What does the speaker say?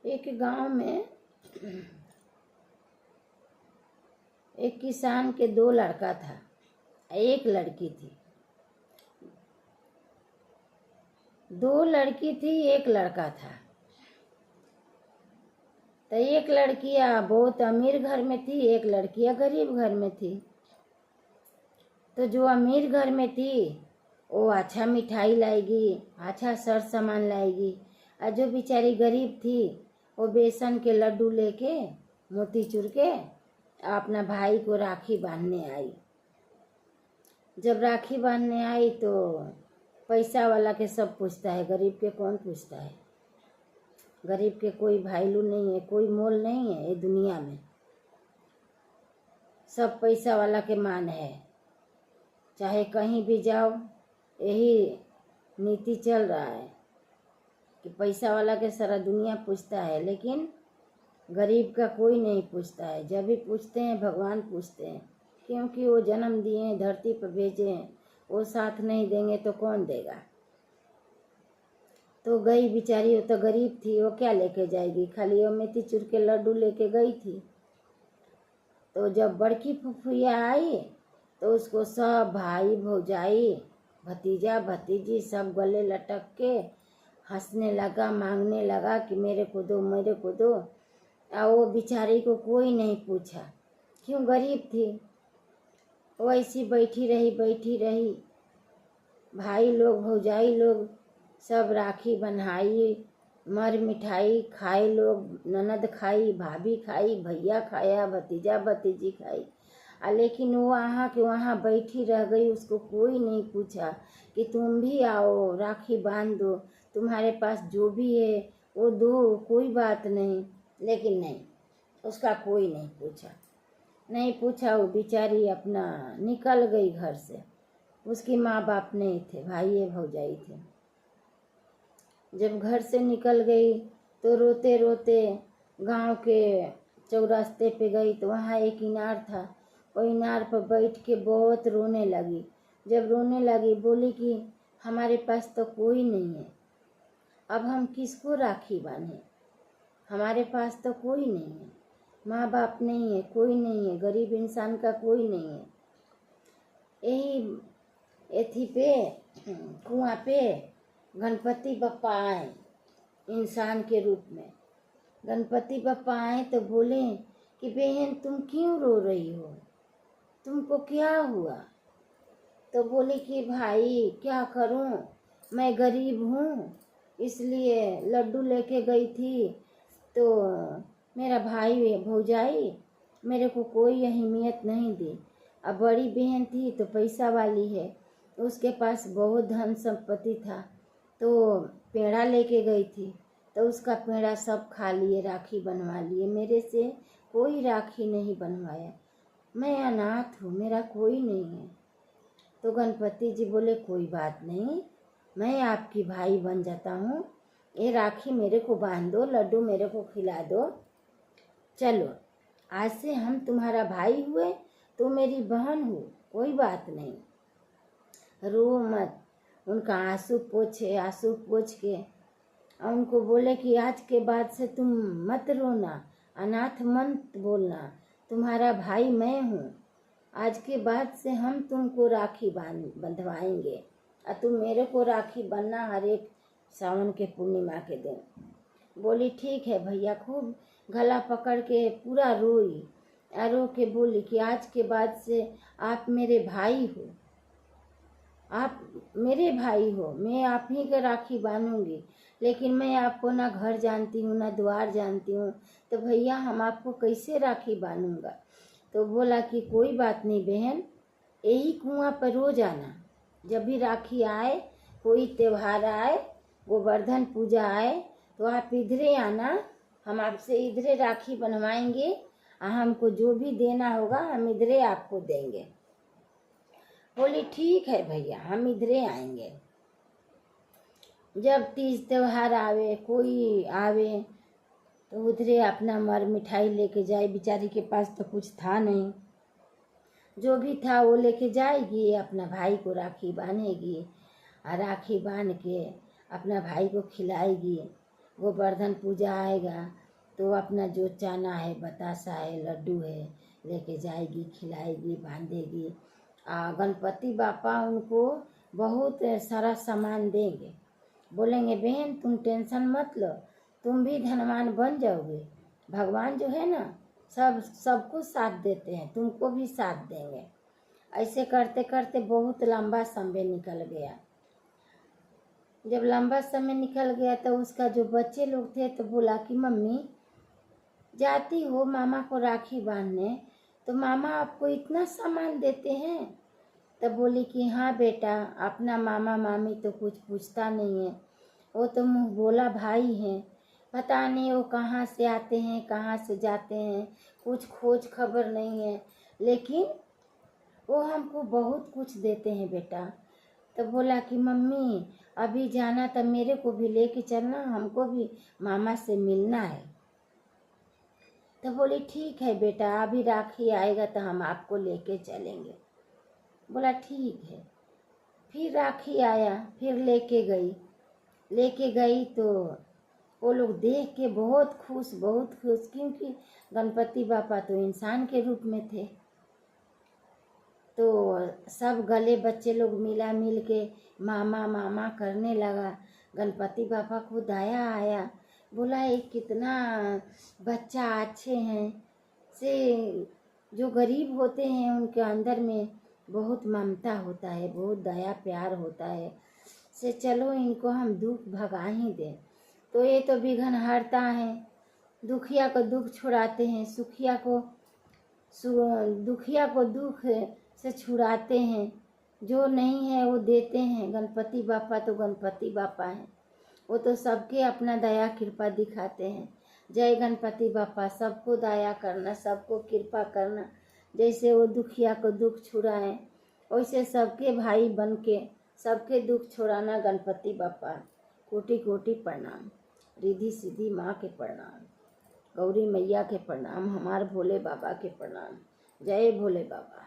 एक गांव में एक किसान के 2 लड़का था, एक लड़की थी। 2 लड़की थी, एक लड़का था। तो एक लड़कियां बहुत अमीर घर में थी, एक लड़कियां गरीब घर में थी। तो जो अमीर घर में थी वो अच्छा मिठाई लाएगी, अच्छा सर सामान लाएगी, और जो बेचारी गरीब थी वो बेसन के लड्डू लेके मोतीचूर के अपना भाई को राखी बांधने आई। जब राखी बांधने आई तो पैसा वाला के सब पूछता है, गरीब के कौन पूछता है। गरीब के कोई वैल्यू नहीं है, कोई मोल नहीं है ये दुनिया में। सब पैसा वाला के मान है। चाहे कहीं भी जाओ यही नीति चल रहा है कि पैसा वाला के सारा दुनिया पूछता है, लेकिन गरीब का कोई नहीं पूछता है। जब भी पूछते हैं भगवान पूछते हैं, क्योंकि वो जन्म दिए हैं, धरती पर भेजे हैं। वो साथ नहीं देंगे तो कौन देगा। तो गई बेचारी, वो तो गरीब थी, वो क्या लेके जाएगी, खाली वो मोतीचूर के लड्डू लेके गई थी। तो जब बड़की फुफुया आई तो उसको सब भाई भौजाई भतीजा भतीजी सब गले लटक के हंसने लगा, मांगने लगा कि मेरे को दो, मेरे को दो। और वो बेचारी को कोई नहीं पूछा, क्यों, गरीब थी। वो ऐसी बैठी रही। भाई लोग भौजाई लोग सब राखी बन्हाई, मर मिठाई खाए लोग, ननद खाई, भाभी खाई, भैया खाया, भतीजा भतीजी खाई। लेकिन वो वहाँ के वहाँ बैठी रह गई। उसको कोई नहीं पूछा कि तुम भी आओ, राखी बांध दो, तुम्हारे पास जो भी है वो दो, कोई बात नहीं। लेकिन नहीं, उसका कोई नहीं पूछा। वो बेचारी अपना निकल गई घर से। उसकी माँ बाप नहीं थे, भाई भौजाई थे। जब घर से निकल गई तो रोते रोते गांव के चौरास्ते पे गई तो वहाँ एक इनार था। वो इनार पर बैठ के बहुत रोने लगी। जब रोने लगी बोली कि हमारे पास तो कोई नहीं है, अब हम किसको राखी बांधे, हमारे पास तो कोई नहीं है, माँ बाप नहीं है, कोई नहीं है, गरीब इंसान का कोई नहीं है। यही एथी पे कुआं पे गणपति बप्पा आए इंसान के रूप में। गणपति बप्पा आए तो बोले कि बहन तुम क्यों रो रही हो, तुमको क्या हुआ। तो बोली कि भाई क्या करूं, मैं गरीब हूँ, इसलिए लड्डू लेके गई थी तो मेरा भाई भौजाई मेरे को कोई अहमियत नहीं दी। अब बड़ी बहन थी तो पैसा वाली है, उसके पास बहुत धन संपत्ति था, तो पेड़ा लेके गई थी तो उसका पेड़ा सब खा लिए, राखी बनवा लिए, मेरे से कोई राखी नहीं बनवाया। मैं अनाथ हूँ, मेरा कोई नहीं है। तो गणपति जी बोले कोई बात नहीं, मैं आपकी भाई बन जाता हूँ, ये राखी मेरे को बांध दो, लड्डू मेरे को खिला दो, चलो आज से हम तुम्हारा भाई हुए, तो मेरी बहन हो, कोई बात नहीं, रो मत। उनका आंसू पोछ के और उनको बोले कि आज के बाद से तुम मत रोना, अनाथ मत बोलना, तुम्हारा भाई मैं हूँ, आज के बाद से हम तुमको राखी बंधवाएंगे और तुम मेरे को राखी बांधना हर एक सावन के पूर्णिमा के दिन। बोली ठीक है भैया। खूब गला पकड़ के पूरा रोई, रो के बोली कि आज के बाद से आप मेरे भाई हो, आप मेरे भाई हो, मैं आप ही के राखी बांधूंगी, लेकिन मैं आपको ना घर जानती हूँ ना द्वार जानती हूँ, तो भैया हम आपको कैसे राखी बांधूंगा। तो बोला कि कोई बात नहीं बहन, यही कुआं पर रोज आना, जब भी राखी आए, कोई त्योहार आए, गोवर्धन पूजा आए, तो आप इधरे आना, हम आपसे इधरे राखी बनवाएंगे और हमको जो भी देना होगा हम इधरे आपको देंगे। बोली ठीक है भैया, हम इधरे आएंगे। जब तीज त्योहार आवे, कोई आवे, तो उधरे अपना मर मिठाई लेके जाए। बेचारी के पास तो कुछ था नहीं, जो भी था वो लेके जाएगी, अपना भाई को राखी बांधेगी और राखी बांध के अपना भाई को खिलाएगी, गोवर्धन पूजा आएगा तो अपना जो चाना है, बतासा है, लड्डू है, लेके जाएगी, खिलाएगी, बांधेगी। गणपति बापा उनको बहुत सारा सामान देंगे, बोलेंगे बहन तुम टेंशन मत लो, तुम भी धनवान बन जाओगे। भगवान जो है ना सबको साथ देते हैं, तुमको भी साथ देंगे। ऐसे करते करते बहुत लंबा समय निकल गया। जब लंबा समय निकल गया तो उसका जो बच्चे लोग थे तो बोला कि मम्मी जाती हो मामा को राखी बांधने, तो मामा आपको इतना सामान देते हैं? तब बोली कि हाँ बेटा, अपना मामा मामी तो कुछ पूछता नहीं है, वो तो मुँह बोला भाई हैं, पता नहीं वो कहाँ से आते हैं कहाँ से जाते हैं, कुछ खोज खबर नहीं है, लेकिन वो हमको बहुत कुछ देते हैं बेटा। तो बोला कि मम्मी अभी जाना तो मेरे को भी लेके चलना, हमको भी मामा से मिलना है। तो बोली ठीक है बेटा, अभी राखी आएगा तो हम आपको लेके चलेंगे। बोला ठीक है। फिर राखी आया, फिर लेके गई तो वो लोग देख के बहुत खुश, क्योंकि गणपति बापा तो इंसान के रूप में थे। तो सब गले बच्चे लोग मिल के मामा मामा करने लगा। गणपति बापा को दया आया, बोला ये कितना बच्चा अच्छे हैं से, जो गरीब होते हैं उनके अंदर में बहुत ममता होता है, बहुत दया प्यार होता है, से चलो इनको हम दुख भगा ही दें। तो ये तो विघ्न हरता है, दुखिया को दुख छुड़ाते हैं, दुखिया को दुख से छुड़ाते हैं, जो नहीं है वो देते हैं। गणपति बापा तो गणपति बापा हैं, वो तो सबके अपना दया कृपा दिखाते हैं। जय गणपति बापा, सबको दया करना, सबको कृपा करना, जैसे वो दुखिया को दुख छुड़ाएं वैसे सबके भाई बन के सबके दुख छुड़ाना। गणपति बापा कोटि कोटि प्रणाम, रिद्धि सिद्धि माँ के प्रणाम, गौरी मैया के प्रणाम, हमारे भोले बाबा के प्रणाम। जय भोले बाबा।